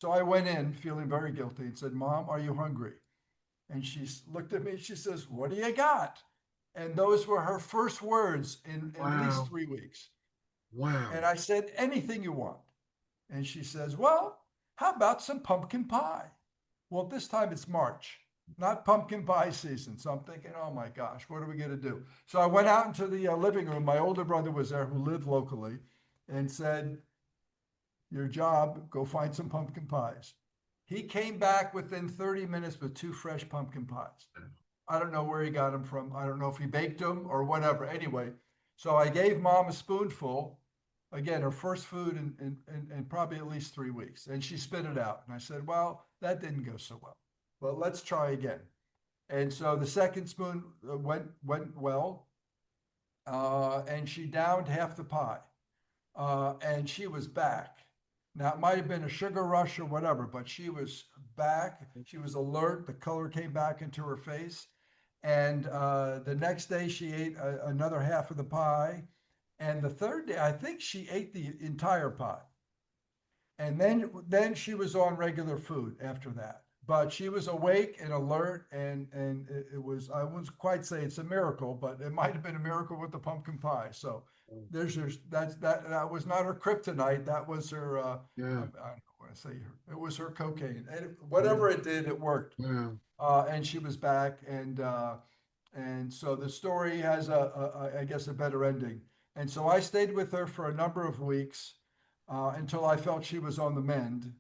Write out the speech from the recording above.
So I went in feeling very guilty and said, Mom, are you hungry? And she looked at me, she says, what do you got? And those were her first words in at least Wow. 3 weeks. And Wow. I said, anything you want. And she says, well, how about some pumpkin pie? Well, this time it's March, not pumpkin pie season. So I'm thinking, oh my gosh, what are we going to do? So I went out into the living room. My older brother was there who lived locally and said, your job, go find some pumpkin pies. He came back within 30 minutes with two fresh pumpkin pies. I don't know where he got them from. I don't know if he baked them or whatever. Anyway, so I gave mom a spoonful, again, her first food in probably at least 3 weeks. And she spit it out. And I said, well, that didn't go so well. Well, let's try again. And so the second spoon went well, and she downed half the pie, and she was back. Now, it might have been a sugar rush or whatever, but she was back. She was alert. The color came back into her face. And the next day, she ate another half of the pie. And the third day, I think she ate the entire pie. And then she was on regular food after that. But she was awake and alert, and it was, I wouldn't quite say it's a miracle, but it might have been a miracle with the pumpkin pie. So there's your that was not her kryptonite. That was her. I don't want to say her. It was her cocaine, and Yeah. whatever it did, it worked. Wow. And she was back, and so the story has I guess a better ending. And so I stayed with her for a number of weeks until I felt she was on the mend.